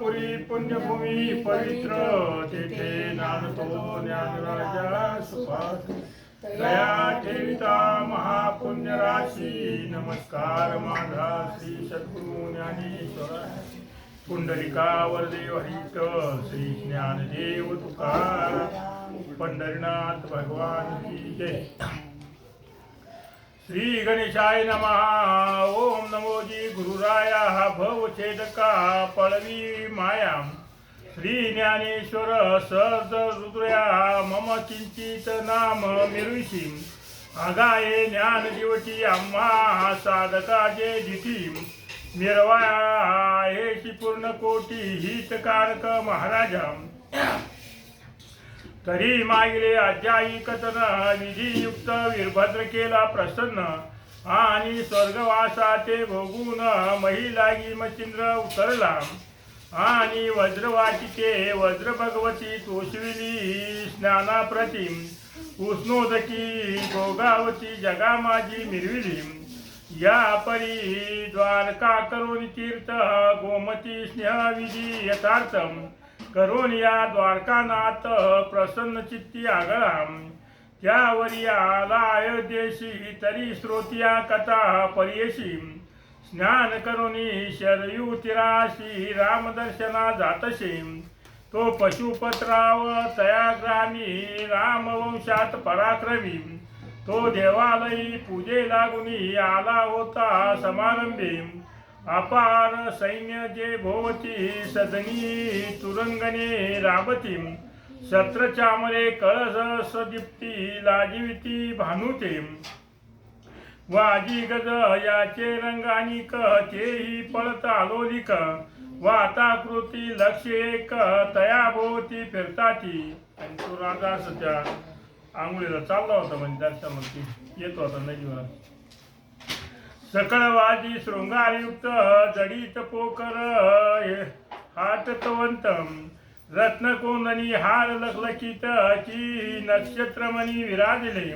पुरी पुण्यभूमी पवित्र तेथे नांदतो ज्ञानराजा सुपात दया ठेविता महापुण्य राशी नमस्कार माझा श्री सद्गुरु ज्ञानेश्वरा पुंडलिका वरदेव हरित श्री ज्ञानदेव तुकाराम पंढरीनाथ भगवान की जय। श्री गणेशाय नमः। ओम नमो जी गुरुराया भवछेदका पळवी माया श्री ज्ञानेश्वर सहज रुद्रया मम किंचित नाम मिरविशी आगाये ज्ञान दिवची आम्हा साधका जे दिठी मिरवाया हेशी पूर्ण कोटी हितकारक महाराजा तरी मागले अध्यायी कथन विधियुक्त वीरभद्र केला प्रसन्न आणि स्वर्गवासा ते भोगून महिलागी मचिंद्र उतरला आणि वज्रवाचिते वज्र भगवती तोषविली स्नानाप्रतिम उष्णोदकी भोगावती जगा माझी मिरविली या परी द्वारका करून तीर्थ गोमती स्नेहविधी यथार्थम करून या द्वारकानाथ प्रसन्न चित्ती आगळा त्यावरी आला अयोध्येशी तरी श्रोतिया कथा पर्यशी स्नान करुनी शरयू तिराशी रामदर्शना जातशी तो पशुपत्राव तयाग्रामी रामवंशात पराक्रमी तो देवालयी पूजे लागुनी आला होता समारंभी अपार सैन्य जे भोवती सदनी तुरंगणे राबती शस्त्र चामरे कळस दीप्ती लाजिविती भानुते वाजी गज याचे रंगानिक तेही पळता लोलिक वाताकृती लक्ष एक तया भोवती फिरताती आणि तो राजा सध्या आंघोळीला चालला होता म्हणजे दर्शनामध्ये येत होता नदीवर सकळवादी शृंगारयुक्त जडित पोकर हातवंत रत्नकोंदणी हार लखलखित की नक्षत्रमणी विराजले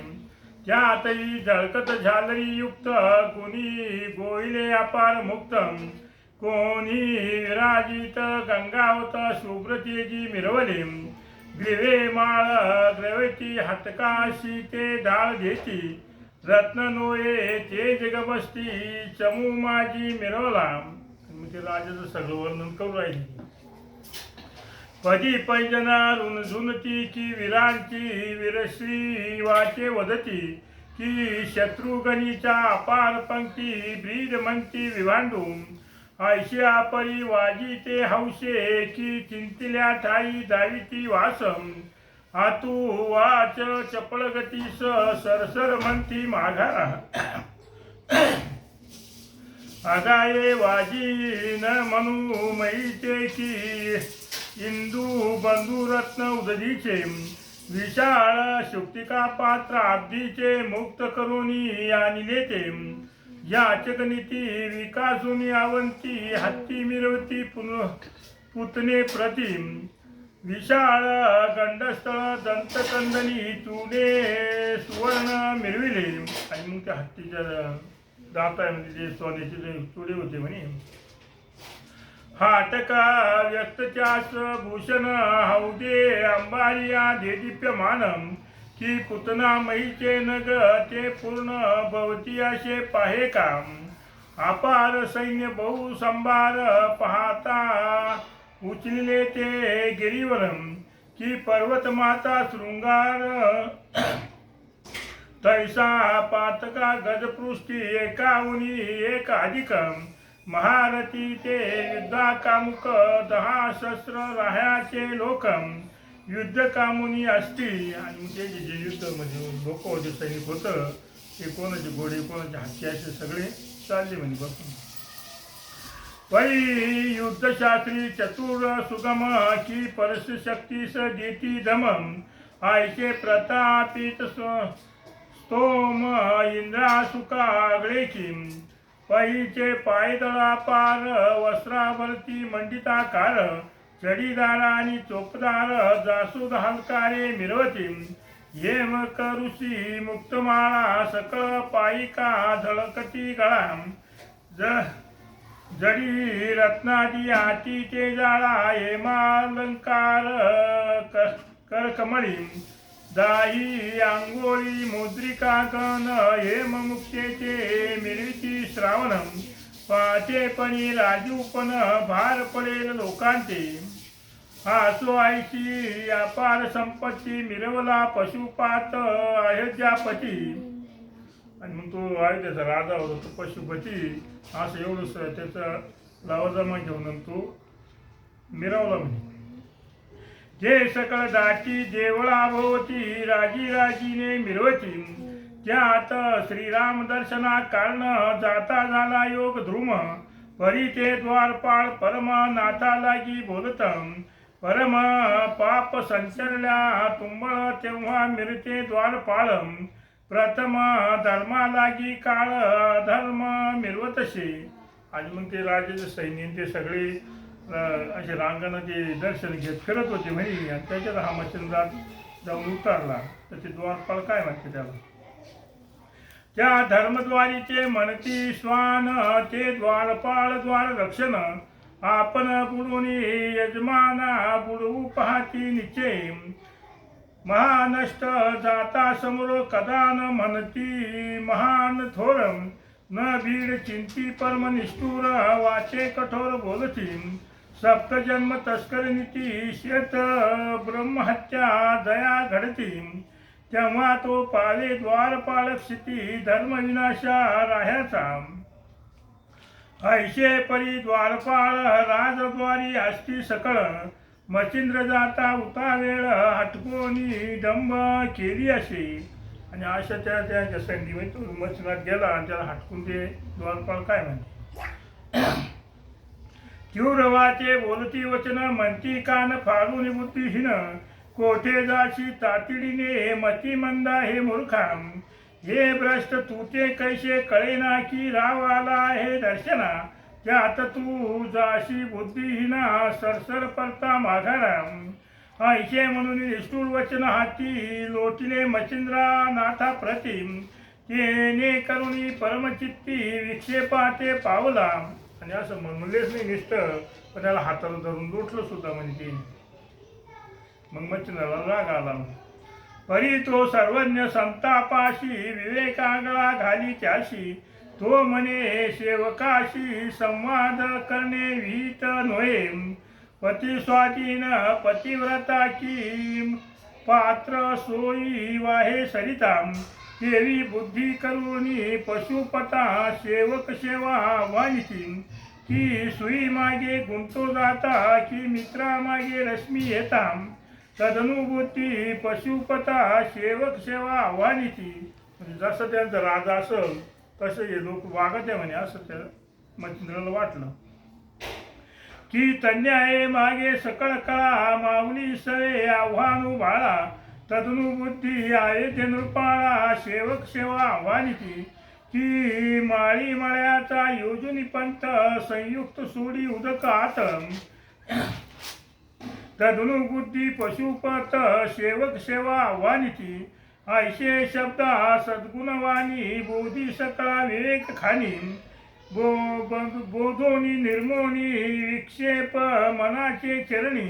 त्यातही झळकत झालरी युक्त कोणी गोईले अपार मुक्त कोणी विराजित गंगावत शुभ्रतेजी मिरवले ग्रीवे माळ ग्रवती हतकाशी ते ढाळ घेती रत्न नोये ते जगबसती चमू माझी मिरवला मग ते राजाचं सगळं वर्णन करू राहिली पदी पैजना रुणझुनती की वीरांची वीरश्री वाचे वदती की शत्रुगणीच्या अपार पंक्ती ब्रीद म्हणती विभांडू ऐशिया परी वाजी ते हौशे की चिंतिल्या ठाई दाविती वासम आतू वाच चपळ गतीस सरसर म्हणती माघारा आगाये वाजी न म्हणू मैचे की इंदू बंधू रत्न उदधीचे विशाळ शुक्तिका पात्र अब्दीचे मुक्त करुनी आणले ते याचक नीती विकासुनी आवंती हत्ती मिरवती पुतने प्रतिम विशाळ गंडस्थळ दंतकंदनी तुडे सुवर्ण मिरविले आणि मग त्या हत्तीच्या दातामध्ये जे सोन्याचे तुडे होते म्हणे हाटका व्यक्तच्यास भूषण हौदे अंबारिया देदीप्यमानम की पुतना महीचे नग ते पूर्ण भवती असे पाहे काम अपार सैन्य बहु संभार पाहता उचलिले ते गिरीवरम की पर्वत माता शृंगार तैसा पातका गजपृष्ठी एकाहुनी एक अधिकम महारथी ते युद्धा कामुक 10 शस्त्र राह्याचे लोकम युद्ध कामुनी असती आणि ते जे युद्ध म्हणजे लोक होते सैनिक होतं ते कोणाचे घोडे कोणाचे हत्ती असे सगळे चालले म्हणजे बसून पै युद्धशास्त्री चतुर सुगम की परश शक्तीस देती दमम आयचे प्रतापित स्तोम इंद्रा सुकागळे किम पैचे पायदळा पार वस्त्रावरती मंडिताकार चढीदार आणि चोपदार जासूद हलकारे मिरवती येम करुषी मुक्तमाळा सकळ पायिका झळकती गळा जडी रत्नादी हाती ते जाळा हेमालंकार करकमळी दाही आंघोळी मुद्रिका गण हेम मुक्तेचे मिरविती श्रावणम पाचेपणी राजूपण भार पडेल लोकांचे आसो आईची अपार संपत्ती मिरवला पशुपात अयोध्यापती. आणि मग तो अयोध्येचा राजा होता तो पशुपती असं एवढं त्याचा लावाजमा घेऊन तो मिरवला म्हणे. जे सकळ दाटी देवळा भोवती राजी राजीने मिरवती त्यात श्रीराम दर्शना कारण जाता झाला योग ध्रुम परी ते द्वारपाळ परम नाथा लागी बोलतम परम पाप संचरल्या तुंबळ तेव्हा मिरते द्वारपाळम प्रथम धर्मा लागी काळ धर्म मिरवतसे. आणि मग ते राजाचे सैन्य ते सगळे असे रांगानं ते दर्शन घेत फिरत होते म्हणे. आणि त्याच्यात हा मच्छिंद्रात जाऊन उतरला तर ते द्वारपाळ काय म्हणते त्याला त्या धर्मद्वारीचे म्हणती श्वान ते द्वारपाळ द्वार रक्षण आपण बुडून यजमाना बुडवू पाहती निश्चय महानष्ट जाता समोर कदा न म्हणती महान थोरम न भीड चिंती परम निष्ठुर वाचे कठोर बोलती सप्तजन्म तस्करनीती शेत ब्रह्महत्या दया घडती तेव्हा तो पावे द्वारपाळ स्थिती धर्मविनाशा राह्याचा ऐशे परी द्वारपाळ राजद्वारी असती सकळ मच्छिंद्र जाता उतावेळ हटकोनी डंब केली असे. आणि अशा त्या संधीमध्ये तो मच्छिंद्रात गेला आणि त्याला हटकून ते द्वारपाळ काय म्हणते तीव्रवाचे बोलती वचन म्हणती कान फाडून बुद्धिहीन कोठे जाशी तातडीने मती मंदा हे मूर्खा हे भ्रष्ट तुटे कैसे कळेना की राव आला हे दर्शना त्यात तू जाशी बुद्धिहीना सरसर परता माघारा ऐशे म्हणून निष्ठुर वचन हाती लोटले मच्छिंद्रा नाथा प्रतिम तेने करुणी परमचित्ती विक्षेपाते पावला. आणि असं म्हणलेच नाही निष्ठ पण त्याला हाताला धरून लोटलं सुद्धा म्हणजे ते. मग मच्छिंद्राला राग आला परी तो सर्वज्ञ संतापाशी विवेकागळा घाली त्याशी तो म्हणे सेवकाशी संवाद करणे विहित नव्हे पती स्वाधीन पतिव्रता की पात्र सोयी वाहे सरिता देवी बुद्धी करुणी पशुपता सेवक सेवा वानिती की सुई मागे गुंतो जाता की मित्रा मागे रश्मी येता तदनुभूती पशुपता सेवक सेवा आव्हानिती. म्हणजे जसं त्यांचा राजा असेल तसं हे लोक वागत आहे म्हणे असं त्या मच्छिंद्राला वाटलं की तज्ञ आहे मागे सकळ कळा माऊली सळे आव्हानु बाळा तदनुभूती आहे ते नृपाळा सेवक सेवा आव्हानिती की माळी मळ्याचा योजनी पंथ संयुक्त सोडी उदक आत तदनुभूती पशुपत सेवक सेवा आव्हानिती ऐशे शब्द सद्गुणवाणी बोधी सकळा विवेक खानी बोधोनी निर्मोनी विक्षेप मनाचे चरणी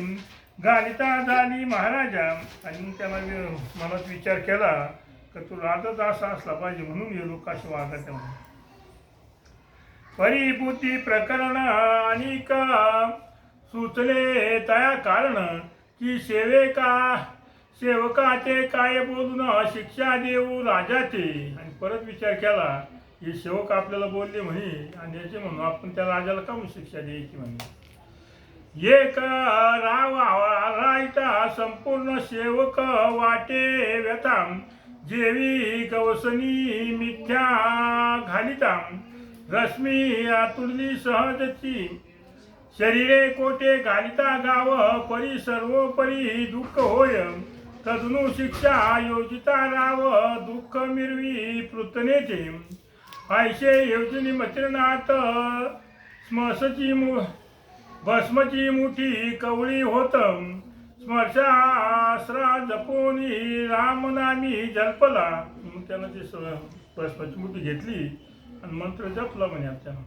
घालिता झाली महाराजा. आणि त्याला मनात विचार केला का तू राजाच असा असला पाहिजे म्हणून हे लोक असे वागत म्हणून परिबुद्धी प्रकरण अनेक सुचले तया कारण की सेवकाचे काय बोलून शिक्षा देऊ राजाचे. आणि परत विचार केला हे सेवक आपल्याला बोलले म्हणे आणि याचे म्हणून आपण त्या राजाला का शिक्षा द्यायची म्हणे. एक राव रायता संपूर्ण सेवक वाटे व्यथा जेवी गवसनी मिथ्या घालिता रश्मी आतुरली सहजची शरीरे कोटे घालिता गाव परी सर्वोपरी दुःख होय तदनु शिक्षा योजिता राव दुःख मिरवी पृतनेचे ऐशे योजनी मचिरनाथ स्मसची भस्मची मुठी कवळी होत स्मर्शास्त्रा जपोनी रामनामी जल्पला. मग त्यानं ती भस्माची मुठी घेतली आणि मंत्र जपला म्हणे त्यानं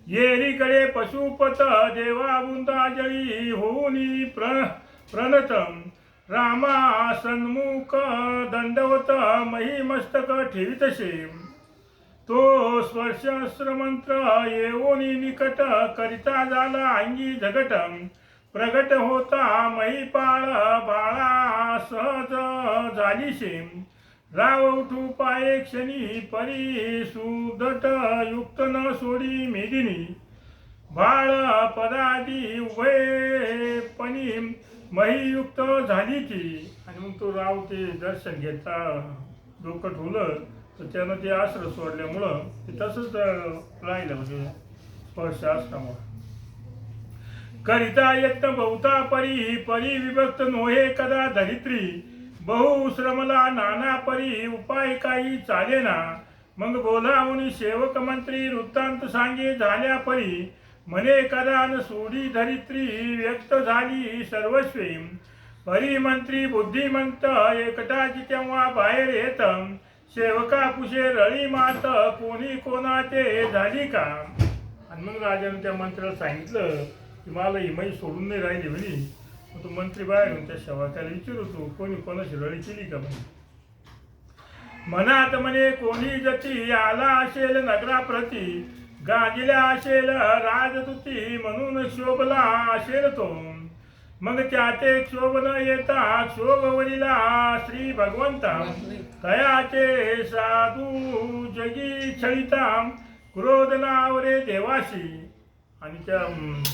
येरीकडे पशुपत देवा वृंदाजळी होऊनी प्रणतम रामा सन्मुख दंडवत महिमस्तक ठेवितसे तो स्पर्शस्त्र मंत्र येऊनी निकट करिता झाला अंगी झगट प्रगट होता महिपाळ बाळा सहज झालीशे राव उठू पाये क्षणी परी सुदट युक्त न सोडी मेदिनी बाळ पदादी उभयपणी महियुक्त झाली ती. आणि मग तो राव ते दर्शन घेता डोकं ठेवलं तर त्यानं ते आश्रय सोडल्यामुळं ते तसंच राहिलं म्हणजे स्पर्श असल्यामुळं. करिता यत्न बहुता परी परी विभक्त नोहे कदा धरित्री बहु श्रमला नाना परी उपाय काही चालेना मग बोलावून सेवक मंत्री वृत्तांत सांगे झाल्या परी म्हणे कदा न सोडी धरित्री व्यक्त झाली सर्वस्वी परी मंत्री बुद्धिमंत एकटाची तेव्हा बाहेर येत सेवका कुशे रळी मात कोणी कोणाचे झाली का. आणि मग राजाने त्या मंत्र्याला सांगितलं की मला ही माई सोडून नाही राहिली म्हणे. मग तो मंत्री बाहेर येऊन त्या सेवकाला विचारतो कोणी कोणाची रळी केली का म्हणे. मनात म्हणे कोणी जती आला असेल नगराप्रती गाजल्या असेल राजदूती म्हणून शोभला असेल तो मग त्याचे क्षोभ न येता क्षोभवरीला श्री भगवंता तयाचे साधू जगी छळिता क्रोध नावरे देवाशी. आणि त्या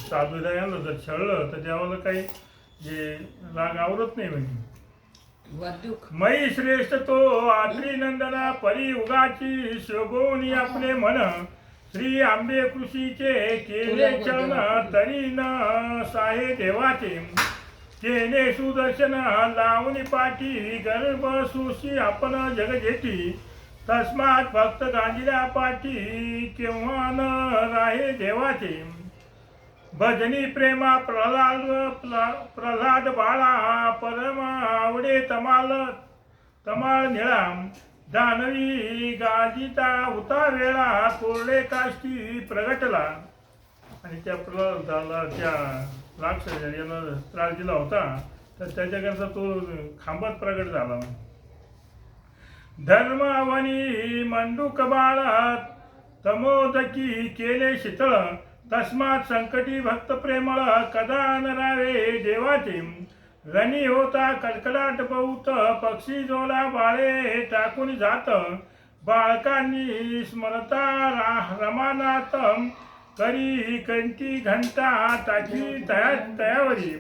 साधुदयाला जर छळलं तर देवाला काही जे राग आवरत नाही म्हणजे. मई श्रेष्ठ तो आत्री नंदना परी उगाची शोभोनी आपले मन श्री आंबे कृषीचे केले चरण तरी न साहे देवाचे केले सुदर्शन लावणी पाठी गर्भ सुशी आपण जगजेठी तस्मात भक्त गांजिल्या पाठी केव्हा न राहे देवाचे. भजनी प्रेमा प्रल्हाद बाळा परम आवडे तमाळ निळा दानवी गाजिता होता वेळा कोरडे काष्टी प्रगटला. आणि त्या प्रल्हादाला त्या राक्षसाने त्रास दिला होता तर त्याच्याकरता तो खांबात प्रगट झाला. धर्मवनी मंडूक बाळा तमोदकी केले शीतळ तस्मात संकटी भक्त प्रेमळ कदा न रावे देवाचे. रणी होता कडकडाट बहुत पक्षी जोला बाळे टाकून जात बाळकांनी स्मरता रमानाथ करी कंठी घंटा टाकी तयावरी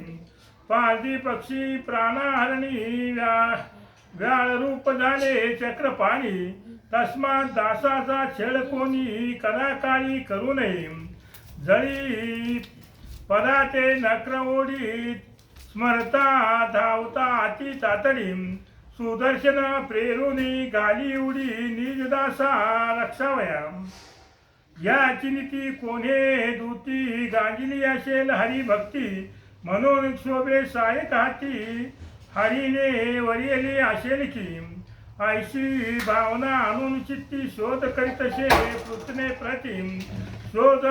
पारधी पक्षी प्राणहरणी व्याळ रूप झाले चक्रपाणी तस्मात दासाचा छेड कोणी कदाकाळी करू नये. जळी पदाते नक्र ओढीत स्मरता धावता अति तातडी सुदर्शन प्रेरुनी गाली उडी निजदासा रक्षावया. याची नीती कोणे दूती गांजिली असेल हरिभक्ती म्हणून शोभे सायक हाती हरीने वरियली असेल की ऐशी भावना आणून चित्ती शोध करीतसे पृथ्ने प्रतिम शोध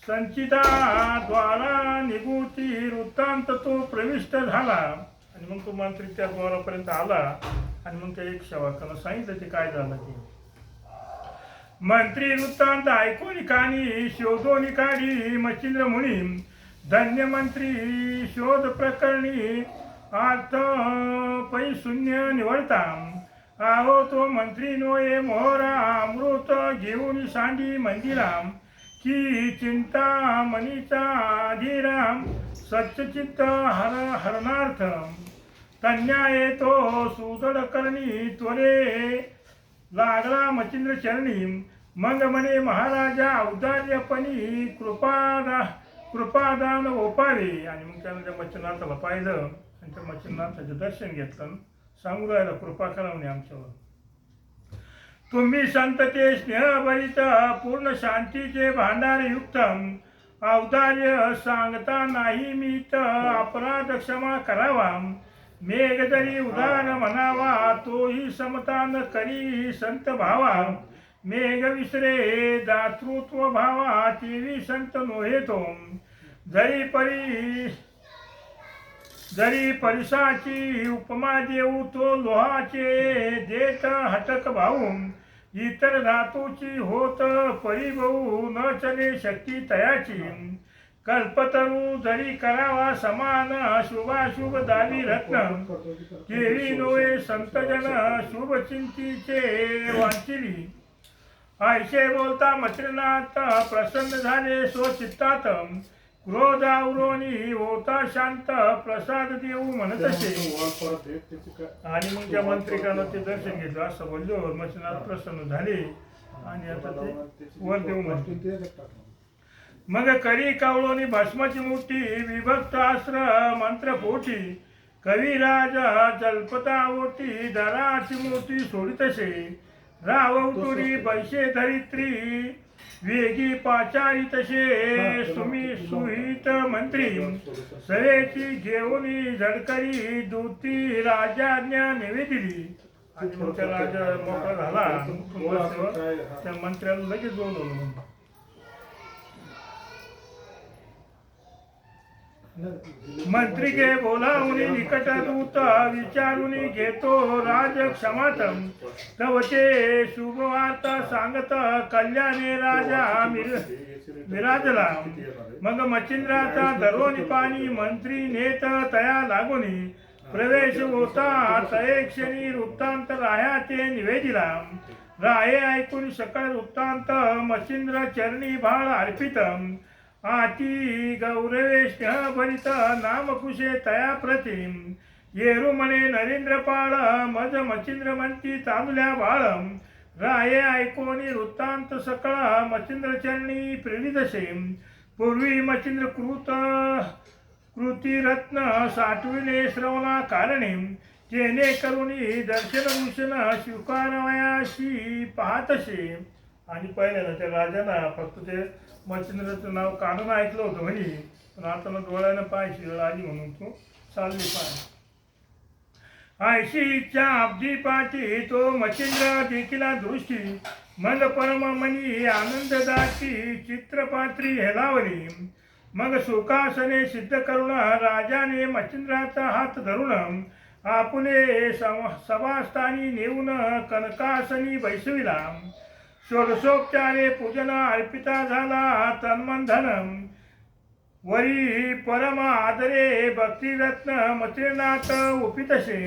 संचिता द्वारा निगुती वृत्तांत तो प्रविष्ट झाला. आणि मग तो मंत्री त्या द्वारापर्यंत आला आणि मग त्या एक सेवकानं सांगितलं ते काय झालं ते. मंत्री वृत्तांत ऐकून कानी शोधोनी काढी मच्छिंद्र मुनी धन्य मंत्री शोध प्रकरणी अर्थ पै शून्य निवडता. आहो तो मंत्री नोये मोहरा अमृत घेऊन सांडी मंदिरा की चिंता मनीचा धीराम सच्चित्त हरणार्थ तन्या येतो सुदड करणी त्वरे लागला मच्छिंद्र चरणी. मग म्हणे महाराजा औदार्यपणी कृपादान ओपावे. आणि मग त्यानं त्या मच्छिंद्रनाथाला पाहिलं आणि त्या मच्छिंद्रनाथाचं दर्शन घेतलं. सांगू राहिला कृपा करा म्हणे आमच्यावर. तुम्ही संतते स्नेहभरित पूर्ण शांतीचे भांडार युक्त औदार्य सांगता नाही मीत अपराध क्षमा करावा. मेघ जरी उदार म्हणावा तोही समता न करी संत भावा. मेघ विसरे दातृत्व भावा तेवी संत नोहे तो जरी परिसाची उपमा देऊ तो लोहाचे देत हटक भाऊ इतर धातूची होत परिभऊ न चले शक्ती तयाची कल्पतरू जरी करावा समान शुभाशुभ दावी रत्न केळी नोये संतजन शुभ चिंतीचे वांचिली आयशे बोलता मत्रिनाथ प्रसन्न झाले स्वचित्तात क्रोध आवरोनी होता शांत प्रसाद देऊ म्हणतसे आणि मग त्या मंत्रिकानं ते दर्शन घेतलं असं बोलल्यावर मत्रिनाथ प्रसन्न झाले आणि आता ते वर देऊ म्हणते मग करी कावळोनी भस्माची मूर्ती विभक्त आश्र मंत्र पोटी कविराज जल्पता ओटी दराची मूर्ती सोडितसे रावतुरी पैसे धरित्री वेगी पाचारी तसे सुहित मंत्री सवेची घेऊनी झडकरी दूती राजाज्ञा निवेदिली आणि मग त्या राजा मोकळा झाला त्या मंत्र्याला लगेच बोलवलं मंत्री गे बोलावूनी निकट दूत विचारुनी घेतो राज क्षमातम तवचे शुभवार्ता सांगत कल्याणे राजा विराजला मग मच्छिंद्राचा दरोनी पाणी मंत्री नेत तया लागुनी प्रवेश होता तये क्षणी वृत्तांत राया ते निवेदिला राये ऐकून सकळ वृत्तांत मच्छिंद्र चरणी भाळ अर्पितम आती गौरवे स्नेह भरित नामकुशे तया प्रतिम येरू म्हणे नरेंद्र पाळ मज मच्छिंद्र म्हणती तांदुल्या बाळम राये ऐकोनी वृत्तांत सकळ मच्छिंद्र चरणी प्रेरितसे पूर्वी मच्छिंद्र कृती रत्न साठविले श्रवणा कारणे जेणे करुणी दर्शन भूषण स्वीकारवयाशी पाहतसे आणि पहिल्यांदा त्या राजांना फक्त ते मच्छिंद्राचं नाव काढून ऐकलं होतं म्हणे पण आता मग डोळ्यानं पायशी आली म्हणून तू चालली पाय आयशी इच्छा अब्दी पाठी तो मच्छिंद्र देखीला दृष्टी मग परम मनी आनंददाची चित्रपात्री हेलावली मग सुखासने सिद्ध करून राजाने मच्छिंद्राचा हात धरून आपुले सभास्थानी नेऊन कनकासनी बैसविला षोडशोपचारे पूजन अर्पिता झाला तन्मंधन वरी परम आदरे भक्तिरत्न मत्रिनाथ उपितसे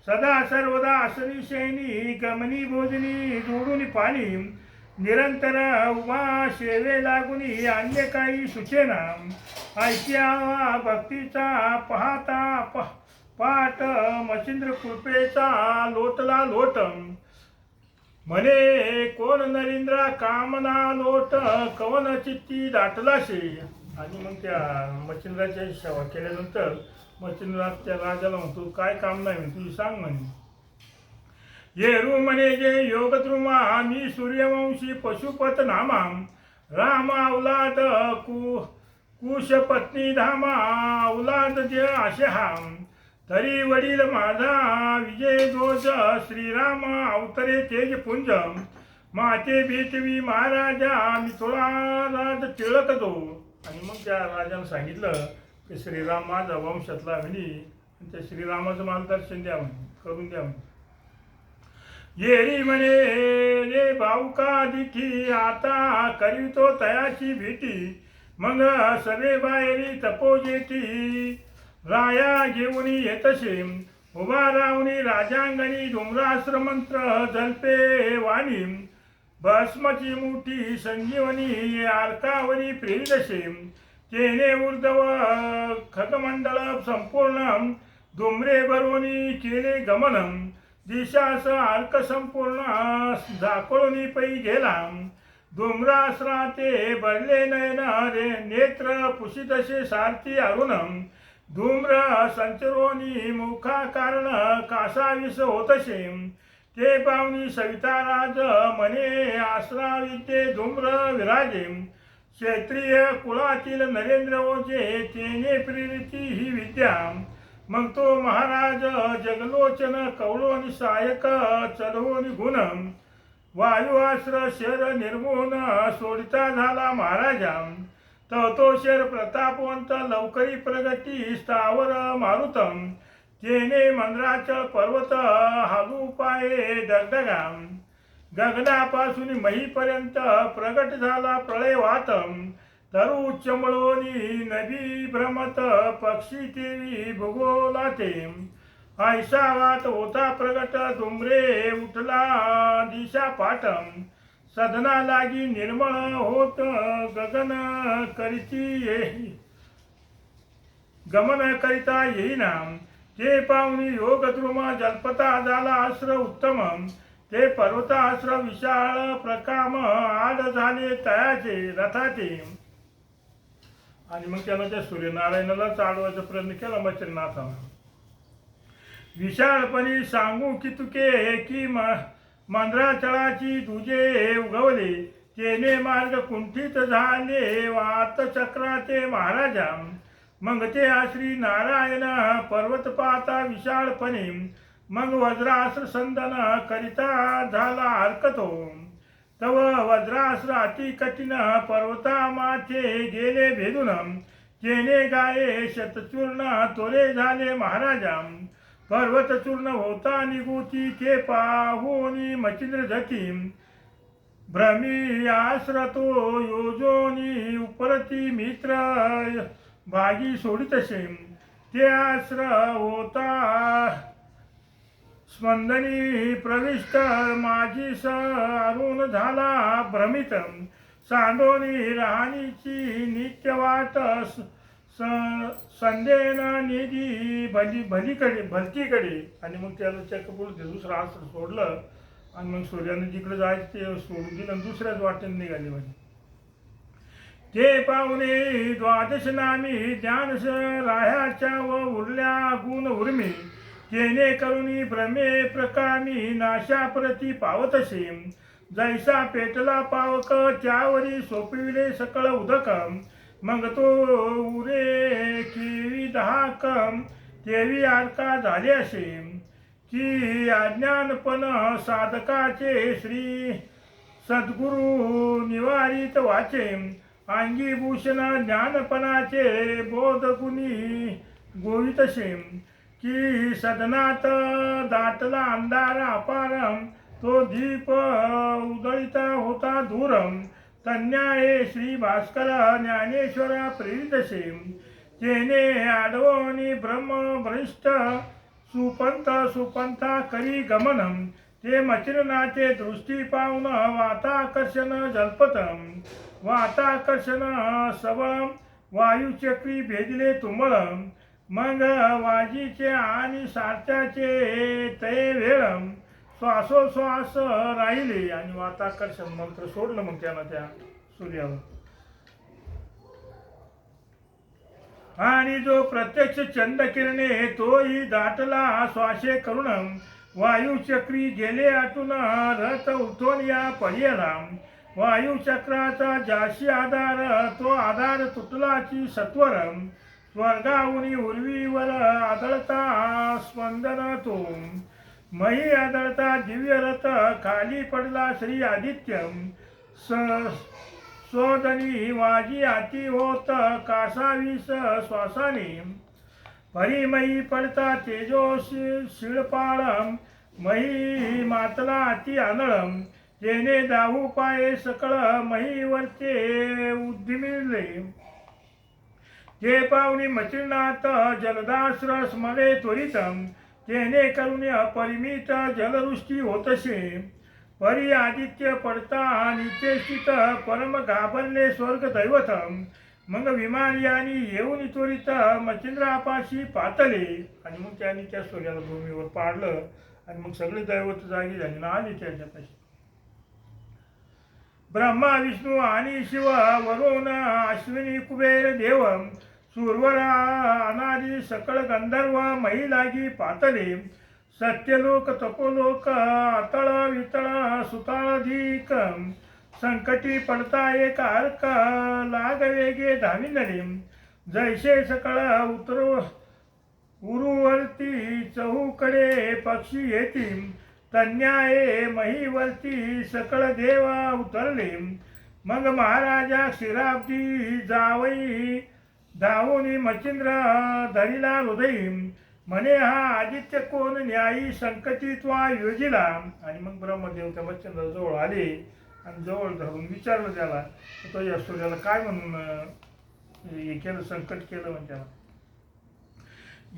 सदा सर्वदा आसनी शयनी गमनी भोजनी जोडून पाणी निरंतर उभा सेवे लागुनी अन्य काही सुचेना ऐक्या भक्तीचा पाहता पाठ मच्छिंद्र कृपेचा लोटला लोट म्हणे कोण नरेंद्र कामना लोट कवन चित्ती दाटलाशे आणि मग त्या मच्छिंद्राची सेवा केल्यानंतर मच्छिंद्रात त्या राजाला म्हणतो काय काम नाही म्हणे तुझी सांग म्हणे येरू म्हणे जे योगद्रुमा मी सूर्यवंशी पशुपत नामा राम अवलाद कुश पत्नी धामा अवलाद जे असे हा तरी वडील माझा विजय दोष श्रीराम अवतरे तेज पुंज माते भीतवी महाराजा मी थोडा राज टिळक दो आणि मग त्या राजाने सांगितलं की श्रीराम माझा वंशातला म्हणी आणि त्या श्रीरामाचं मार्गदर्शन द्या म्हणे करून द्या म्हणे येरी म्हणे रे भाऊका दिठी आता करीतो तयाची भीती मग सवे बाहेरी तपोजेठी राया घेऊनी येतसे उभा राहुनी राजांगणी डोंगरास्त्र मंत्र जल्पे वाणी भस्मची मुठी संजीवनी आर्कावनी प्रेरितसे तेने ऊर्ध्व खगमंडळ संपूर्ण डोंगरे भरोनी केले गमन दिशास अर्क संपूर्ण झाकळूनी पै गेला डोंगरास्त्राते बळले नयन रे नेत्र पुषितसे सारथी अरुण धूम्र संचरोनी मुखा कारण कासाविस होतसे ते पाहुनी सविताराज म्हणे आश्राविते धूम्र विराजे क्षेत्रीय कुळातील नरेंद्र ओझे तेने प्रेरिती ही विद्या मग तो महाराज जगलोचन कवळोनी सायक चढवोनी गुण वायुआश्र शर निर्मून सोडिता झाला महाराजा तो शर प्रतापवंत लवकरी प्रगती स्थावर मारुतम जेने मंद्राचळ पर्वत हालू पाये दगदगा गगनापासून महीपर्यंत प्रगट झाला प्रळय वातम तरु चमळोनी नदी भ्रमत पक्षी तेवी भूगोलाते ऐसा वात होता प्रगट दुमरे उठला दिशा पाटम सदना लागी निर्मळ होत गगन करीती येई गमन करिता येईना ते पाहुनी योग द्रुम जल्पता झाला आश्र उत्तम ते पर्वताश्र विशाळ प्रकाम आड झाले तयाचे रथाचे. आणि मग त्यानं त्या सूर्यनारायणाला चालवायचा प्रयत्न केला मच्छरनाथानं. विशाळपणी सांगू की तुके की मंद्राचळाची तुझे उगवले तेने मार्ग कुंठित झाले वात चक्राचे महाराजा. मग ते श्री नारायण पर्वत पाहता विशाळपणे मग वज्रास्त्र संदन करिता झाला हरकतो तव वज्रास्त्र अति कठीण पर्वता माथे गेले भेदून जेने गाये शतचूर्ण तोरे झाले महाराजा. पर्वत चूर्ण होता निगुती ते पाहुनी मचिंद्र जती भ्रमी आश्रतो योजोनी उपरती मित्र भागी सोडितसे ते आश्र होता स्पंदनी प्रविष्ट माझी अरुण झाला भ्रमित सांडोनी राहणीची नित्य वाट संदेन निधी भलतीकडे. आणि मग त्याला चक्रपूर दुसरं अस्त्र सोडलं आणि मग सूर्याने जिकडे जायचं ते सोडून दिलं आणि दुसऱ्याच वाटेने निघाले म्हणजे. ते पाहुणे द्वादश नामी ज्ञान राह्याच्या व उरल्या गुण उर्मी जेणे करुणी भ्रमे प्रकामी नाशा प्रती पावतसे जैसा पेटला पावक त्यावरी सोपविले सकळ उदक मग तो उरे केवी दहाक तेवी आरका झाले असे की अज्ञानपण साधकाचे श्री सद्गुरु निवारित वाचे अंगी भूषण ज्ञानपणाचे बोधगुणी गोवितसे की सदनात दाटला अंधार अपार तो दीप उदळिता होता दूर तन्याये श्री भास्कर ज्ञानेश्वर प्रेरितसे तेने आडवणी ब्रह्मभ्रष्ट सुपंथा करी गमन ते मचिरनाचे दृष्टी पाहून वाताकर्षण जल्पतम वाताकर्षण सबळ वायुचक्री भेदले तुंबळ मग वाजीचे आणि सारथ्याचे तये वेळ श्वासोश्वास राहिले. आणि वाताकर्षण मंत्र सोडलं मग त्यानं त्या सूर्यावर. आणि जो प्रत्यक्ष चंद्रकिरणे तोही दाटला श्वासे करुण वायुचक्री गेले आटून रथ उठून या पर्यला वायुचक्राचा जाशी आधार तो आधार तुटलाची सत्वर स्वर्गाहुनी उर्वीवर आदळता स्पंदन तो मही आदळता दिव्य रथ खाली पडला श्री आदित्य स्वदनी वाजी आती होत कासावीस श्वासाने परिमयी पडता तेजोशी शिळपाळ मही मातला अति आनळ तेने दाहू पाये सकळ महीवरचे उद्दिमिले ते पाहुणी मचिरनाथ जलदास्र स्मरे त्वरित तेने करुणे अपरिमित जलवृष्टी होतसे परी आदित्य पडता निचेष्टित परम घाबरले स्वर्ग दैवत मग विमान यानी येऊन त्वरित मचिंद्रापाशी पातले. आणि मग त्यांनी त्या सूर्याला भूमीवर पाडलं आणि मग सगळे दैवत जागी झाली ना आली त्याच्यापाशी. ब्रह्मा विष्णू आणि शिव वरुण अश्विनी कुबेर देव सूर्वरा अनादी सकळ गंधर्व महिलागी पातले सत्यलोक तपोलोक अतळ वितळ सुताधिक संकटी पडता एक अर्क लाग वेगे धाविनले जैसे सकळ उरुवरती चहूकडे पक्षी येती तन्याये महीवरती सकळ देव उतरले. मग महाराजा क्षीराब्दी जावई धावून मच्छिंद्र धरिला हृदयी. म्हणे हा आदित्य कोण न्यायी संकटी त्वा योजिला. आणि मग ब्रह्मदेव त्या मच्छिंद्र जवळ आले आणि जवळ धरून विचारलं त्याला, तो या सूर्याला काय म्हणून हे केलं, संकट केलं म्हणजे त्याला.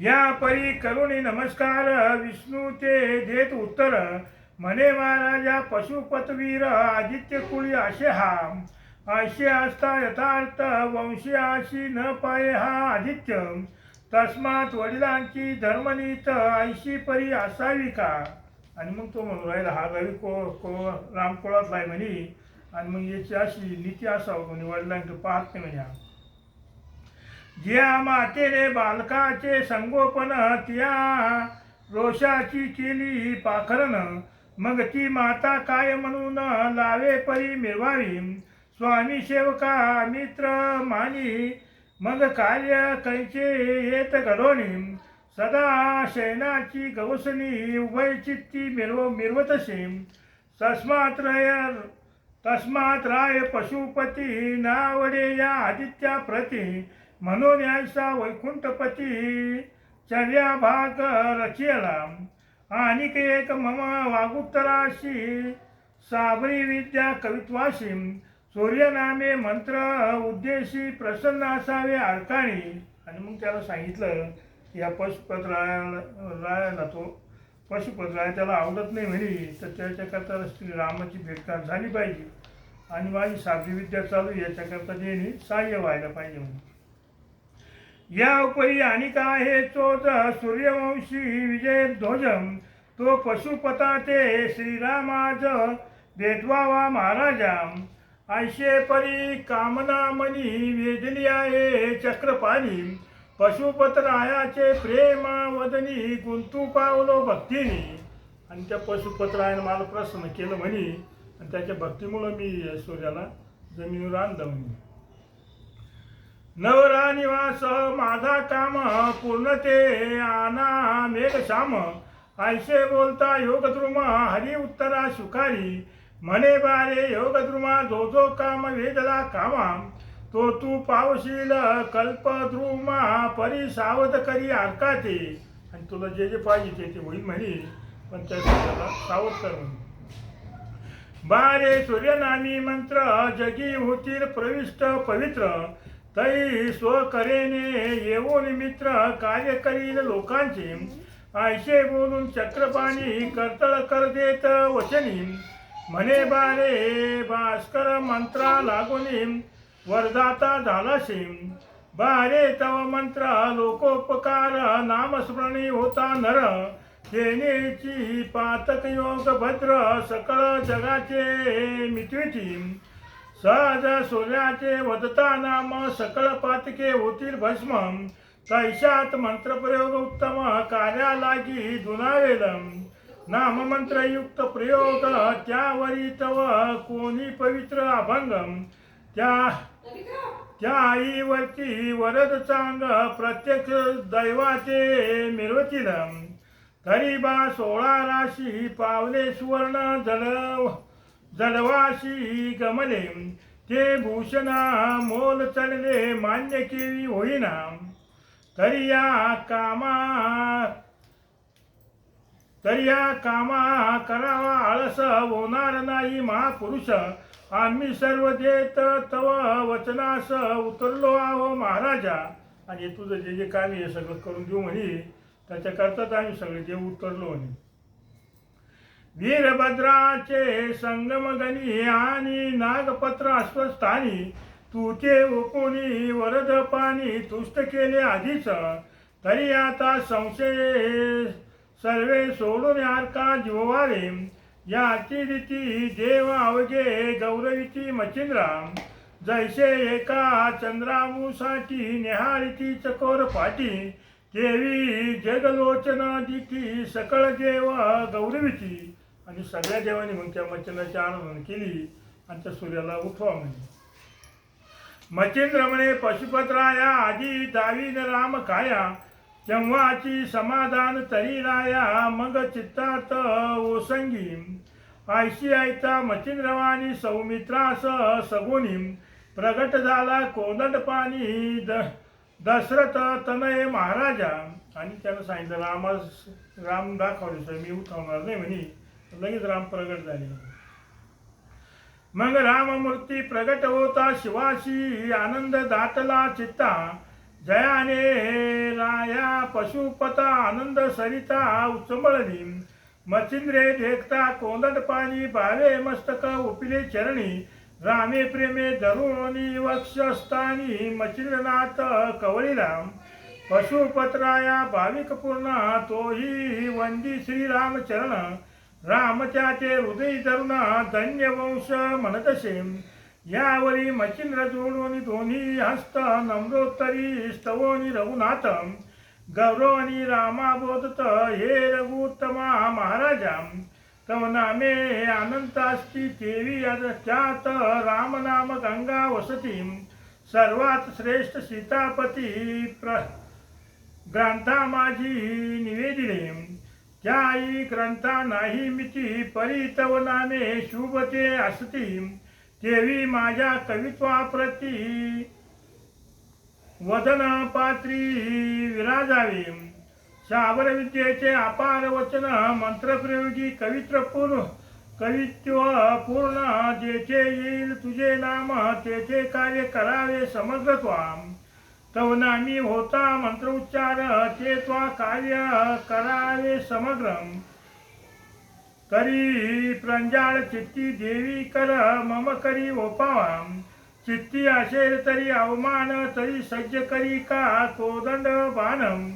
या परी करुणी नमस्कार विष्णू ते देत उत्तर. म्हणे महाराजा पशुपतवीर आदित्य कुळी असे हा. असे असता यथार्थ वंशीयाशी न पाये हा आदित्य. तस्मात वडिलांची धर्मनीत ऐशी परी असावी का. आणि मग तो म्हणून राहिला हा रवी रामकुळातला आहे म्हणे, आणि मग याची अशी नीती असावं म्हणे, वडिलांकडे पाहत नाही म्हणे. ज्या मातेने बालकाचे संगोपन त्या रोषाची केली पाखरन. मग ती माता काय म्हणून लावे परी मिळवावी. स्वामी सेवका मित्र मानी मग कार्य कैचे येत घडोनी. सदा शयनाची गवसनी उभय चित्ती मिरवतसे. तस्मात राय पशुपती नावडे या आदित्या प्रती. म्हणून यायचा वैकुंठपती चर्या भाग रचिला. आणि एक मम वागुत्तराशी साबरी विद्या कवित्वाशी. सूर्यनामे मंत्र उद्देशी प्रसन्न असावे अर्काणी. आणि मग त्याला सांगितलं या रायाला तो पशुपतराय त्याला आवडत नाही म्हणे, तर त्याच्याकरता श्रीरामाची भेटघाट झाली पाहिजे आणि माझी साबरी विद्या चालू याच्याकरता त्यांनी सहाय्य व्हायला पाहिजे म्हणे. या उपरी आणि आहे चोज सूर्यवंशी विजय ध्वज. तो पशुपता ते श्रीरामाज भेटवावा महाराजा. ऐशे परी कामना मनी वेदली आहे चक्रपाणी. पशुपतरायाचे प्रेम वदनी गुंतू पावलो भक्तीने. आणि त्या पशुपतरायानं मला प्रसन्न केलं म्हणे, आणि त्याच्या भक्तीमुळं मी सूर्याला जमिनीवर आणलं म्हणे. नवरा निवास माझा काम पूर्णते आना मेघ श्याम. ऐसे बोलता योगद्रुमा हरी उत्तरा शुकारी. म्हणे बारे योगद्रुमा जो जो काम वेदला कामा. तो तू पावशील कल्पद्रुमा परी सावध करी अर्काते. आणि तुला जे जे पाहिजे ते होईल म्हणे, पण त्याला सावध कर म्हणे. बारे सूर्यनामी मंत्र जगी होतील प्रविष्ट पवित्र. तै स्वकरेने येऊन मित्र कार्य करील लोकांचे. ऐसे बोलून चक्रपाणी कर्तळ कर देत वचनी. म्हणे बारे भास्कर मंत्रा लागुनी वरदाता झालाशी. बारे तव मंत्र लोकोपकार नामस्मरणी होता नर. देनेची पातक योग भद्र सकळ जगाचे मिटविती. सहज सूर्याचे वदता नाम सकळ पातके होतील भस्म. तैशात मंत्रप्रयोग उत्तम कार्या लागी दुनावेल. नाममंत्रयुक्त प्रयोग त्यावरी तव कोणी पवित्र अभंग. त्या आईवरती वरद चांग प्रत्यक्ष दैवाचे मिरवतील. तरी बा 16 राशी पावले सुवर्ण जडवाशी गमले. ते भूषणा मोल चढले मान्य केवी होईना. तरी या कामा करावा आळस होणार नाही महापुरुष. आम्ही सर्व देत तव वचनास उतरलो आहो महाराजा. आणि तुझं जे जे काम हे सगळं करून देऊ म्हणे, त्याच्याकरताच आम्ही सगळे जे उतरलो म्हणे. वीरभद्राचे संगमगणी आणि नागपत्र अश्वस्थानी. तू ते ओकोनी वरद पाणी तुष्ट केले आधीच. तरी आता संशय सर्वे सोडून यारका जीवावे. याची रीती देव अवघे गौरवीची मच्छिंद्रा. जैसे एका चंद्रामुसाठी निहाळीती चकोर पाटी. देवी जगलोचन दिठी सकळ देव गौरवीची. आणि सगळ्या देवांनी मग त्या मच्छिंद्राची आराधना केली आणि त्या सूर्याला उठवा म्हणे. मच्छिंद्र म्हणे पशुपतराया आधी दावीन राम काया. तेव्हाची समाधान तरी राया मग चित्तात ओसंगी आयशी आयता मचिंद्रवाणी सौमित्रास सगुनी प्रगट झाला कोदंड पाणी दशरथ तनय महाराजा. आणि त्यानं सांगितलं राम दाखवले मी उठवणार नाही म्हणे. लगेच राम प्रगट झाले. मग राममूर्ती प्रगट होता शिवाशी आनंद दाटला चित्ता जयाने राया पशुपता आनंद सरिता उचंबळली मचिंद्रे देखता कोंदट पाणी बावे मस्तक उपिले चरणी रामे प्रेमे धरुणी वक्षस्थानी मचिंद्रनाथ कवळीला पशुपत्राया भाविक पूर्ण तोही वंदी श्रीराम चरण राम त्याचे हृदय धरुण धन्य वंश म्हणतसे यावरी मचिंद्र जोडोनी दोन्ही हस्त नम्रोत्तरी स्तवोनी रघुनाथ गौरवनी रामा बोधत हे रघुत्तमा महाराजा तव नामे अनंतास्ती तेवी त्यात राम नाम गंगा वसती सर्वात श्रेष्ठ सीतापती ग्रंथा माझी निवेदिले त्याई ग्रंथा नाही मिती परी तव नामे शुभते असती तेवी माझ्या कवित्वाप्रती वदन पात्री विराजावे शाबर विद्येचे अपार वचन मंत्रप्रयोगी कवित्व पूर्ण जेथे येईल तुझे नाम तेथे कार्य करावे समग्र त्वाम तव नामी होता मंत्रोच्चार ते त्वा कार्य करावे समग्र करी प्रंजाळ चित्ती देवी कर मम करी ओपावा चित्ती असेल तरी अवमान तरी सज्ज करी का कोदंड बाणम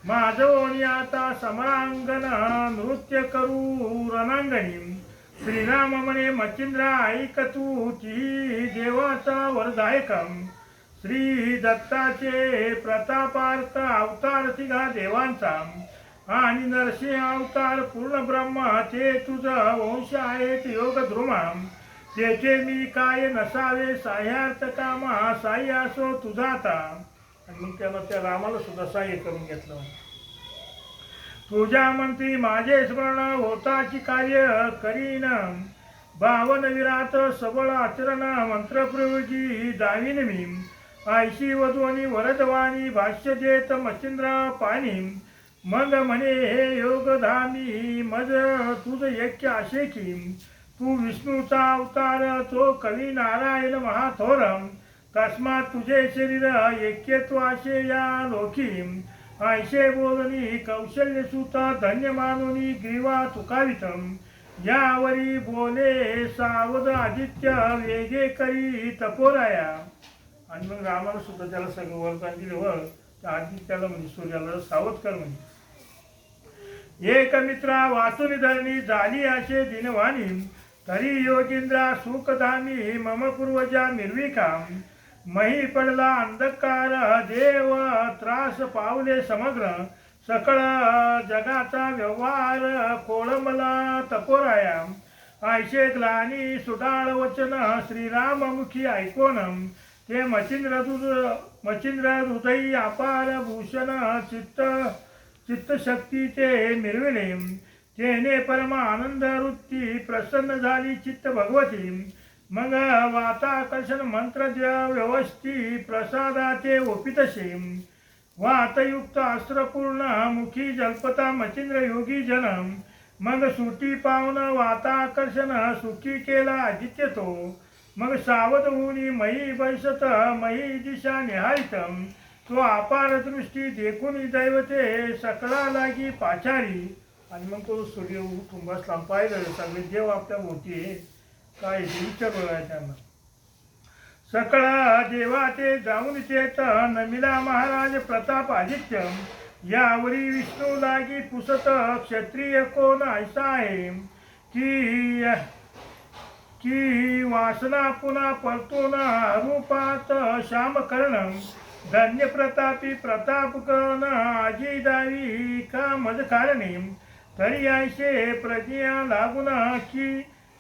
माझोनी आता समरांगण नृत्य करू रणांगणी श्रीराम म्हणे मचिंद्रा ऐक तू ती देवाचा वरदायकम श्री दत्ताचे प्रतापार्थ अवतार तिघा देवांचा आणि नरसिंह अवतार पूर्ण ब्रह्म ते तुझं वंश आहेत योग ध्रुमा तेथे मी काय नसावे साह्यार्थ कामा साई असो तुझाता. आणि मग त्यानं त्या रामाला सुद्धा सहाय्य करून घेतलं. तुझ्या मंत्री माझे स्मरण होताची कार्य करीन बावन विरात सबळ आचरण मंत्रप्रयोगी दाविन मी आयशी वधूनी वरदवाणी भाष्य देत मचिंद्र पाणी मग म्हणे हे योगधामी मज तुझ यज्ञ असे की तू विष्णूचा अवतार तो कवी नारायण महाथोरम तस्मात तुझे शरीर ऐक्यत्व असे या लोकी आयशे बोलणी कौशल्य सुता धन्य मानुनी ग्रीवा तुकावितम यावरी बोले सावध आदित्य वेगे करी तपोराया. आणि मग रामाला सुद्धा त्याला सगळं वरदान दिलं व त्या आदित्याला म्हणजे सूर्याला सावध कर म्हणजे एक मित्रा वाचून धरणी झाली असे दिनवाणी तरी योगींद्रा सुखधामी मम पूर्वजा निर्विका मही पडला अंधकार देव त्रास पावले समग्र सकळ जगाचा व्यवहार कोळंबला तपोराया आयशे ग्लानी सुडाळ वचन श्रीराममुखी ऐकोन ते मचिंद्र हृदयी अपार भूषण चित्तशक्तीचे मिरविले तेने परम आनंद वृत्ती प्रसन्न झाली चित्त भगवती मग वाताकर्षण मंत्र व्यवस्थी प्रसादाचे ओपितसे वातयुक्त अस्त्रपूर्ण मुखी जल्पता मचिंद्र योगी जनम मग सुटी पावन वाताकर्षण सुखी केला आदित्य तो मग सावध होऊनी मयी बैसत मयी दिशा निहाळितम तो अपार दृष्टी देखून दैवते सकळा लागी पाचारी. आणि मग तो सूर्य उठून बसला पाहिलं सगळे देव आपल्या होती काय विचार त्यांना सकळा देवाते जाऊन चेत नमिला महाराज प्रताप आदित्य यावरी विष्णू लागी पुसत क्षत्रिय कोण ऐसा आहे की वासना पुन्हा परतून रूपात श्याम कर्ण धन्य प्रतापी प्रताप कर्ण आजी दावी का मज कारणे तरी ऐसे प्रज्ञा लागून की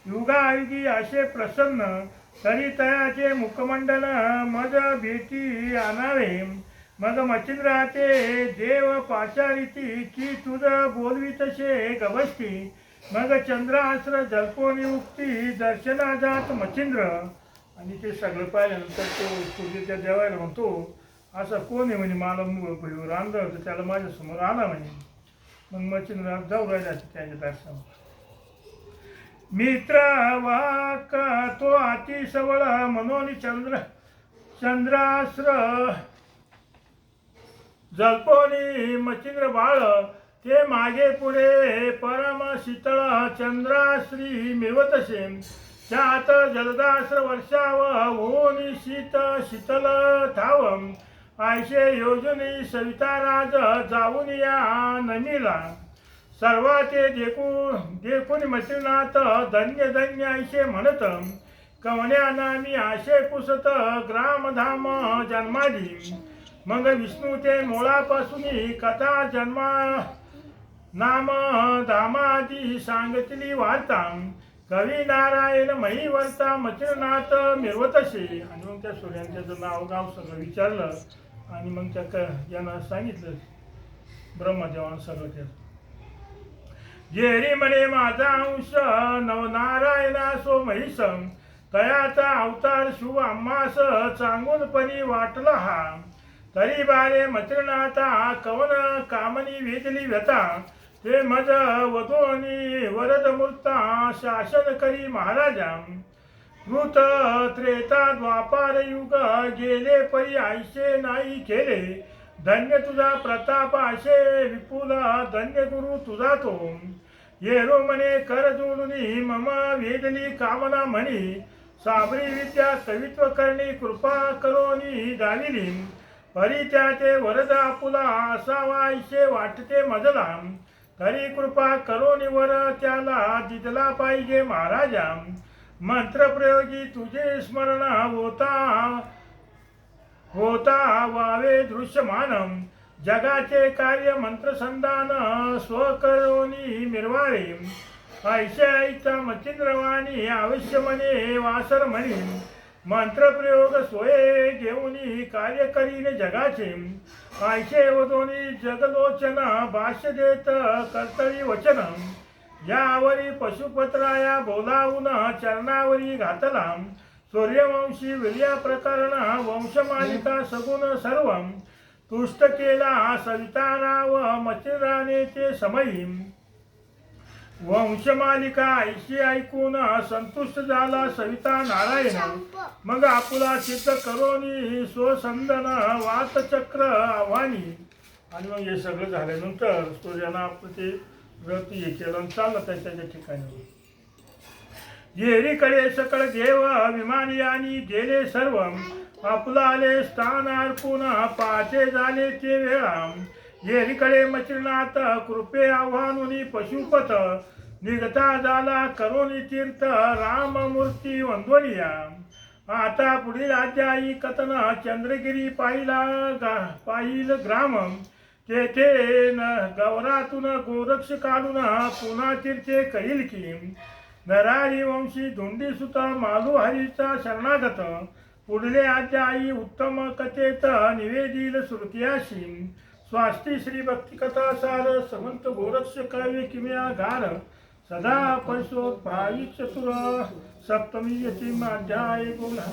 युगायुगी असे प्रसन्न तरी तयाचे मुखमंडल मज भेटी आणावे मग मच्छिंद्रा ते देव पाचारिती की तुझ बोलवी तसे गवसती. मग चंद्रास्त्र जल्पोनी उक्ती दर्शना जात मच्छिंद्र. आणि ते सगळं पाहिल्यानंतर तो सूर्य देवायला म्हणतो, असं कोण आहे म्हणे मला भुईवर आणलं तर त्याला माझ्यासमोर आला म्हणे. मग मच्छिंद्र जाऊ राहिला त्याच्या दर्शनावर. मित्र वाक तो अति सवळ म्हणून चंद्रास्त्र जल्पोनी मच्छिंद्र बाळ. ते मागे पुढे परम शीतळ चंद्राश्री मिळवतसे. त्यात जलदास्त्र वर्षाव होऊन शीतल थाव. आयशे योजनी सविताराज जाऊन या नमीला. सर्वा ते देखून मच्छिंद्रनाथ धन्य धन्य आयशे म्हणत. कवण्या नामी आशे पुसत ग्रामधाम जन्मादी. मग विष्णू ते मुळापासून कथा जन्मा नाम धामादी सांगितली वार्ता. कवी नारायण मही वर्ता मच्छिंद्रनाथ मिरवतसे. आणि मग त्या सूर्यांचं नाव गाव सगळं विचारलं आणि मग त्या यानं सांगितलं ब्रह्मदेवानं सगळं ते. जेरी म्हणे माझा अंश नवनारायणा सो महिष. तयाचा अवतार शुभ आम्हास चांगून पणी वाटला हा. तरी बारे मच्छिंद्रनाथा कवन कामनी वेदली व्यथा. ते मज वधोनी वरद मूर्ता शासन करी महाराजा. कृत त्रेता द्वापार युग गेले परी आयशे नाही केले. धन्य तुझा प्रताप आशे विपुल धन्य गुरु तुझा तो. येरो म्हणे कर जोडुनी मम वेदली कामना म्हणी. साबरी विद्या कवित्व करणी कृपा करोनी दाविली. परी त्या ते वरद आपुला असावा आयशे वाटते मजला. तरी कृपा करोनी वर त्याला दिदला पाहिजे महाराजा. मंत्रप्रयोगी तुझे स्मरण होता वावे दृश्यमान. जगाचे कार्य मंत्रसंधान स्वकरोनी मिरवावे. ऐशा मच्छिंद्रवाणी अवश्य म्हणे वासर म्हणी. मंत्रप्रयोग सोये घेऊनी कार्य करीने जगाचे. आयशे वधोनी जगलोचन भाष्य देत कर्तरी वचन. यावरी पशुपत्राया बोलावून चरणावरी घातला. सूर्यवंशी वीर्या प्रकरण वंशमालिका सगुण सर्व. तुष्ट केला सविताराव मच्छिंद्राने ते समयी. वंशमालिका ऐशी ऐकून संतुष्ट झाला सविता नारायण. मग आपुला चित्त करोनी स्वसंदन वातचक्र आव्हानी. आणि मग हे सगळं झाल्यानंतर सूर्यानं आपलं ते व्रत हे केलं चाललं त्याच्या ठिकाणी. येरीकडे सकळ देव विमानी आणि गेले सर्व. आपुलाले स्थान अर्पून पाचे झाले ते वेळा. येरीकडे मच्छिंद्रनाथ कृपे आव्हानुनी पशुपत. निघता झाला करोनी तीर्थ राममूर्ती वंदवनिया. आता पुढील अध्यायी कथन चंद्रगिरी पाहिल ग्राम. तेथे गौरातून गोरक्ष काढून पुन्हा तीर्थे करील की. नरारी वंशी धोंडी सुता मालुहरीचा शरणागत. पुढले अध्यायी उत्तम कथेत निवेदिल श्रुत्याशी. स्वास्ती श्री भक्ती कथा सार समंत गोरक्ष काव्य किम्या गार. सदा परसो भाविक चतुर सप्तमी यतीम अध्याय बोला.